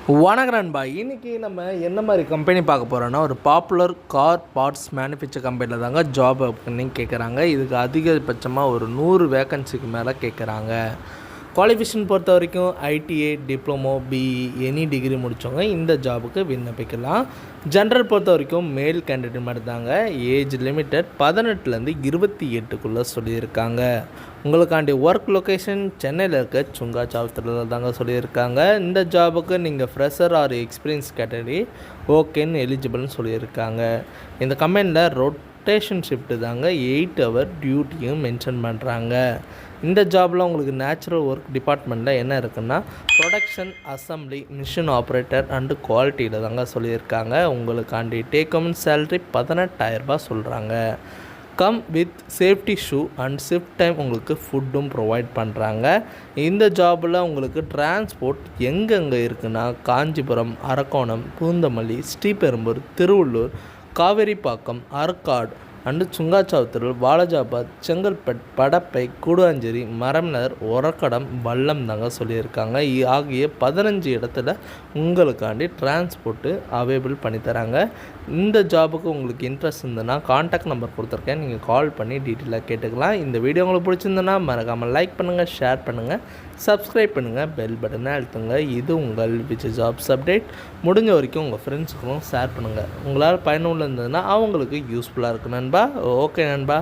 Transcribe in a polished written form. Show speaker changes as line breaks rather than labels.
வணக்கம் நண்பா. இன்றைக்கி நம்ம என்ன மாதிரி கம்பெனி பார்க்க போகிறோன்னா, ஒரு பாப்புலர் கார் பார்ட்ஸ் மேனுஃபேக்சர் கம்பெனியில் தாங்க ஜாப் அப்படின்னு கேட்குறாங்க. இதுக்கு அதிகபட்சமாக ஒரு 100 வேக்கன்சிக்கு மேலே கேட்குறாங்க. குவாலிஃபிகேஷன் பொறுத்த வரைக்கும் ITI, diploma, BE any degree முடித்தவங்க இந்த ஜாபுக்கு விண்ணப்பிக்கலாம். ஜென்ரல் பொறுத்த வரைக்கும் மேல் கேண்டிடேட் மாதிரி தாங்க. ஏஜ் லிமிட்டட் 18லேருந்து 28க்குள்ளே சொல்லியிருக்காங்க. உங்களுக்காண்டி ஒர்க் லொக்கேஷன் சென்னையில் இருக்க சுங்காச்சாவத்தில் தாங்க சொல்லியிருக்காங்க. இந்த ஜாபுக்கு நீங்கள் ஃப்ரெஷர் ஆர் எக்ஸ்பீரியன்ஸ் கேட்டகரி ஓகேன்னு எலிஜிபிள்னு சொல்லியிருக்காங்க. இந்த கம்பெனியில் ரொட்டேஷன் ஷிஃப்ட்டு தாங்க 8 ஹவர் டியூட்டியும் மென்ஷன் பண்ணுறாங்க. இந்த ஜாபில் உங்களுக்கு நேச்சுரல் ஒர்க் டிபார்ட்மெண்ட்டில் என்ன இருக்குன்னா, production, assembly, machine operator and குவாலிட்டியில் தாங்க சொல்லியிருக்காங்க. உங்களுக்காண்டி டேக் ஹோம் சேலரி 18,000 சொல்கிறாங்க. Come with safety shoe and shift time உங்களுக்கு ஃபுட்டும் ப்ரொவைட் பண்ணுறாங்க. இந்த ஜாபில் உங்களுக்கு டிரான்ஸ்போர்ட் எங்கெங்கே இருக்குன்னா, காஞ்சிபுரம், அரக்கோணம், பூந்தமல்லி, ஸ்ரீபெரும்பூர், திருவள்ளூர், காவேரிப்பாக்கம், ஆற்காடு அண்டு சுங்காச்சாவத்தூர், வாலாஜாபாத், செங்கல்பட்டு, படப்பை, கூடுவாஞ்சேரி, மரம்னர், ஒரக்கடம், வல்லம் தாங்க சொல்லியிருக்காங்க. ஆகிய 15 இடத்துல உங்களுக்காண்டி டிரான்ஸ்போர்ட்டு அவைலபிள் பண்ணித்தராங்க. இந்த ஜாபுக்கு உங்களுக்கு இன்ட்ரெஸ்ட் இருந்ததுன்னா கான்டாக்ட் நம்பர் கொடுத்துருக்கேன், நீங்கள் கால் பண்ணி டீட்டெயிலாக கேட்டுக்கலாம். இந்த வீடியோ உங்களுக்கு பிடிச்சிருந்ததுன்னா மறக்காமல் லைக் பண்ணுங்கள், ஷேர் பண்ணுங்கள், சப்ஸ்கிரைப் பண்ணுங்கள், பெல் பட்டனை அழுத்துங்க. இது உங்கள் விஜய் ஜாப்ஸ் அப்டேட். முடிஞ்ச வரைக்கும் உங்கள் ஃப்ரெண்ட்ஸுக்கும் ஷேர் பண்ணுங்கள். உங்களால் பயனுள்ள இருந்ததுன்னா அவங்களுக்கு யூஸ்ஃபுல்லாக இருக்குது நண்பா. ஓகே நண்பா.